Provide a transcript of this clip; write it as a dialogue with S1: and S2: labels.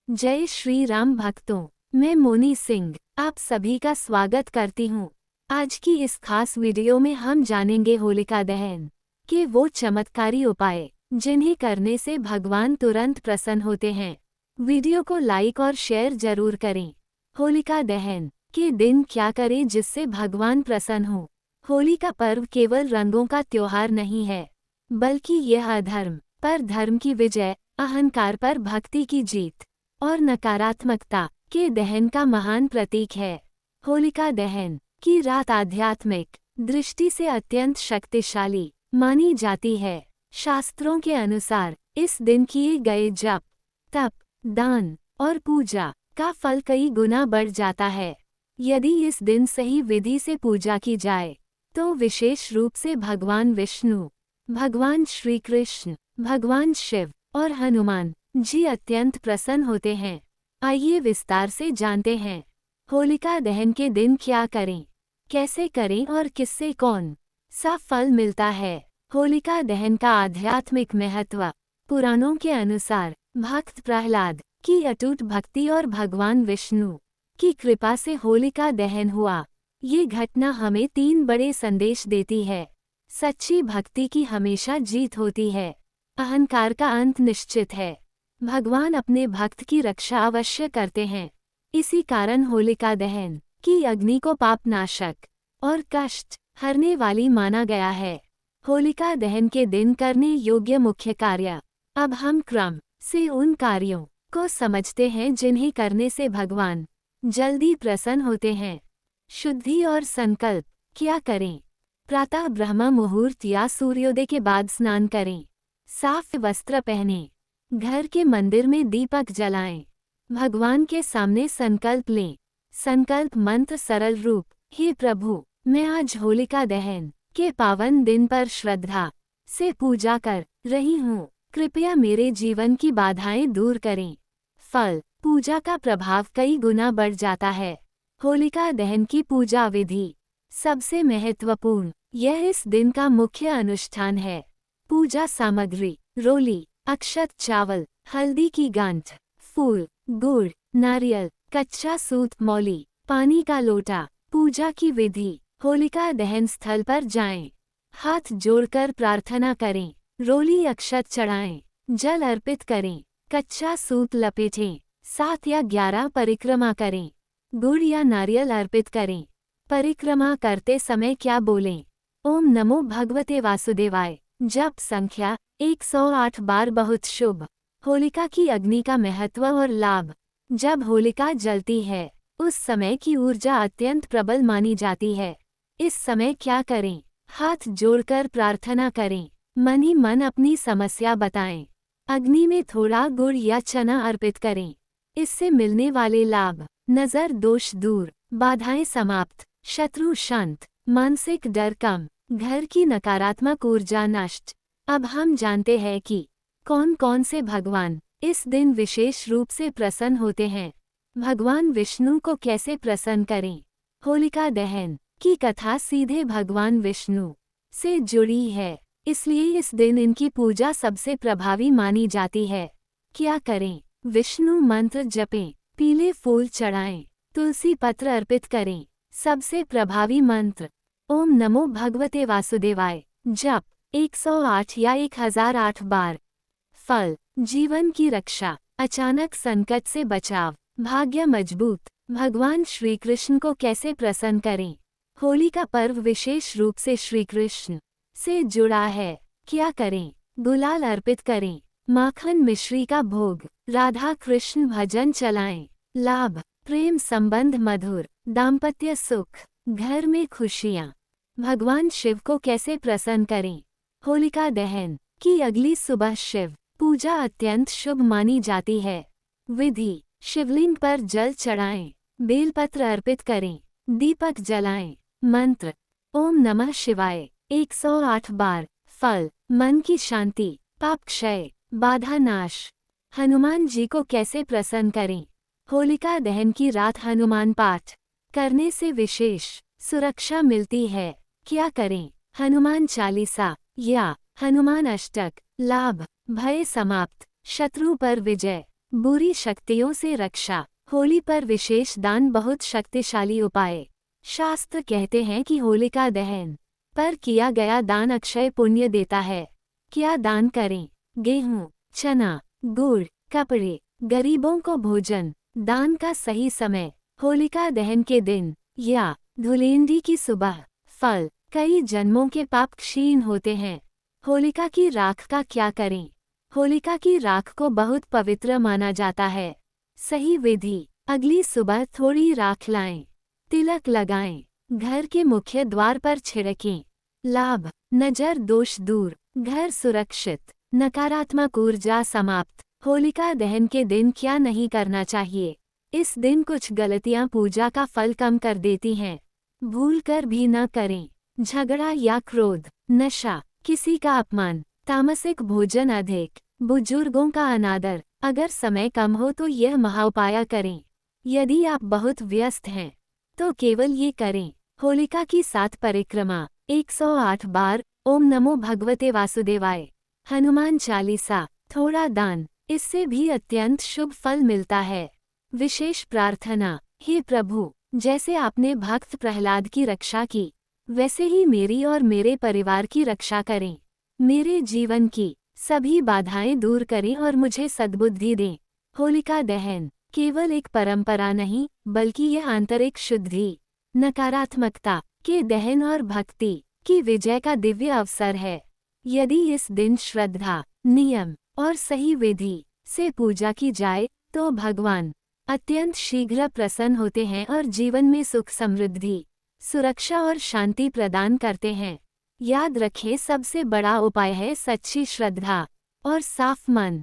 S1: जय श्री राम भक्तों, मैं मोनी सिंह आप सभी का स्वागत करती हूँ। आज की इस खास वीडियो में हम जानेंगे होलिका दहन के वो चमत्कारी उपाय जिन्हें करने से भगवान तुरंत प्रसन्न होते हैं। वीडियो को लाइक और शेयर जरूर करें। होलिका दहन के दिन क्या करें जिससे भगवान प्रसन्न हो। होली का पर्व केवल रंगों का त्योहार नहीं है, बल्कि यह अधर्म पर धर्म की विजय, अहंकार पर भक्ति की जीत और नकारात्मकता के दहन का महान प्रतीक है। होलिका दहन की रात आध्यात्मिक दृष्टि से अत्यंत शक्तिशाली मानी जाती है। शास्त्रों के अनुसार इस दिन किए गए जप, तप, दान और पूजा का फल कई गुना बढ़ जाता है। यदि इस दिन सही विधि से पूजा की जाए तो विशेष रूप से भगवान विष्णु, भगवान श्री कृष्ण, भगवान शिव और हनुमान जी अत्यंत प्रसन्न होते हैं। आइए विस्तार से जानते हैं होलिका दहन के दिन क्या करें, कैसे करें और किससे कौन सा फल मिलता है। होलिका दहन का आध्यात्मिक महत्व। पुराणों के अनुसार भक्त प्रहलाद की अटूट भक्ति और भगवान विष्णु की कृपा से होलिका दहन हुआ। ये घटना हमें 3 बड़े संदेश देती है। सच्ची भक्ति की हमेशा जीत होती है, अहंकार का अंत निश्चित है, भगवान अपने भक्त की रक्षा अवश्य करते हैं। इसी कारण होलिका दहन की अग्नि को पाप नाशक और कष्ट हरने वाली माना गया है। होलिका दहन के दिन करने योग्य मुख्य कार्य। अब हम क्रम से उन कार्यों को समझते हैं जिन्हें करने से भगवान जल्दी प्रसन्न होते हैं। शुद्धि और संकल्प। क्या करें? प्रातः ब्रह्म मुहूर्त या सूर्योदय के बाद स्नान करें। साफ वस्त्र पहनें। घर के मंदिर में दीपक जलाएं। भगवान के सामने संकल्प लें। संकल्प मंत्र सरल रूप। हे प्रभु, मैं आज होलिका दहन के पावन दिन पर श्रद्धा से पूजा कर रही हूँ। कृपया मेरे जीवन की बाधाएं दूर करें। फल। पूजा का प्रभाव कई गुना बढ़ जाता है। होलिका दहन की पूजा विधि। सबसे महत्वपूर्ण, यह इस दिन का मुख्य अनुष्ठान है। पूजा सामग्री: रोली, अक्षत, चावल, हल्दी की गांठ, फूल, गुड़, नारियल, कच्चा सूत, मौली, पानी का लोटा। पूजा की विधि: होलिका दहन स्थल पर जाएं, हाथ जोड़कर प्रार्थना करें, रोली अक्षत चढ़ाएं, जल अर्पित करें, कच्चा सूत लपेटें, 7 या 11 परिक्रमा करें, गुड़ या नारियल अर्पित करें। परिक्रमा करते समय क्या बोलें? ओम नमो भगवते वासुदेवाय। जप संख्या 108 बार। बहुत शुभ। होलिका की अग्नि का महत्व और लाभ। जब होलिका जलती है उस समय की ऊर्जा अत्यंत प्रबल मानी जाती है। इस समय क्या करें? हाथ जोड़कर प्रार्थना करें, मन ही मन अपनी समस्या बताएं, अग्नि में थोड़ा गुड़ या चना अर्पित करें। इससे मिलने वाले लाभ: नजर दोष दूर, बाधाएं समाप्त, शत्रु शांत, मानसिक डर कम, घर की नकारात्मक ऊर्जा नष्ट। अब हम जानते हैं कि कौन कौन से भगवान इस दिन विशेष रूप से प्रसन्न होते हैं। भगवान विष्णु को कैसे प्रसन्न करें? होलिका दहन की कथा सीधे भगवान विष्णु से जुड़ी है, इसलिए इस दिन इनकी पूजा सबसे प्रभावी मानी जाती है। क्या करें? विष्णु मंत्र जपें, पीले फूल चढ़ाएं, तुलसी पत्र अर्पित करें। सबसे प्रभावी मंत्र: ओम नमो भगवते वासुदेवाय। जप 108 या 1008 बार। फल: जीवन की रक्षा, अचानक संकट से बचाव, भाग्य मजबूत। भगवान श्री कृष्ण को कैसे प्रसन्न करें? होली का पर्व विशेष रूप से श्री कृष्ण से जुड़ा है। क्या करें? गुलाल अर्पित करें, माखन मिश्री का भोग, राधा कृष्ण भजन चलाएं। लाभ: प्रेम संबंध मधुर, दाम्पत्य सुख, घर में खुशियाँ। भगवान शिव को कैसे प्रसन्न करें? होलिका दहन की अगली सुबह शिव पूजा अत्यंत शुभ मानी जाती है। विधि: शिवलिंग पर जल चढ़ाएं, बेलपत्र अर्पित करें, दीपक जलाएं। मंत्र: ओम नमः शिवाय 108 बार। फल: मन की शांति, पाप क्षय, बाधा नाश। हनुमान जी को कैसे प्रसन्न करें? होलिका दहन की रात हनुमान पाठ करने से विशेष सुरक्षा मिलती है। क्या करें? हनुमान चालीसा या हनुमान अष्टक। लाभ: भय समाप्त, शत्रु पर विजय, बुरी शक्तियों से रक्षा। होली पर विशेष दान बहुत शक्तिशाली उपाय। शास्त्र कहते हैं कि होलिका दहन पर किया गया दान अक्षय पुण्य देता है। क्या दान करें? गेहूं, चना, गुड़, कपड़े, गरीबों को भोजन। दान का सही समय होलिका दहन के दिन या धुलेंडी की सुबह। फल, कई जन्मों के पाप क्षीण होते हैं। होलिका की राख का क्या करें? होलिका की राख को बहुत पवित्र माना जाता है। सही विधि, अगली सुबह थोड़ी राख लाएं, तिलक लगाएं, घर के मुख्य द्वार पर छिड़कें। लाभ, नजर दोष दूर, घर सुरक्षित, नकारात्मक ऊर्जा समाप्त। होलिका दहन के दिन क्या नहीं करना चाहिए? इस दिन कुछ गलतियां पूजा का फल कम कर देती हैं। भूल कर भी न करें। झगड़ा या क्रोध, नशा, किसी का अपमान, तामसिक भोजन अधिक, बुजुर्गों का अनादर। अगर समय कम हो तो यह महाउपाय करें। यदि आप बहुत व्यस्त हैं तो केवल ये करें। होलिका की 7 परिक्रमा, 108 बार ओम नमो भगवते वासुदेवाय, हनुमान चालीसा, थोड़ा दान, इससे भी अत्यंत शुभ फल मिलता है। विशेष प्रार्थना, हे प्रभु, जैसे आपने भक्त प्रहलाद की रक्षा की वैसे ही मेरी और मेरे परिवार की रक्षा करें। मेरे जीवन की सभी बाधाएं दूर करें और मुझे सद्बुद्धि दें। होलिका दहन केवल एक परंपरा नहीं बल्कि यह आंतरिक शुद्धि, नकारात्मकता के दहन और भक्ति की विजय का दिव्य अवसर है। यदि इस दिन श्रद्धा, नियम और सही विधि से पूजा की जाए तो भगवान अत्यंत शीघ्र प्रसन्न होते हैं और जीवन में सुख समृद्धि, सुरक्षा और शांति प्रदान करते हैं। याद रखें, सबसे बड़ा उपाय है सच्ची श्रद्धा और साफ मन।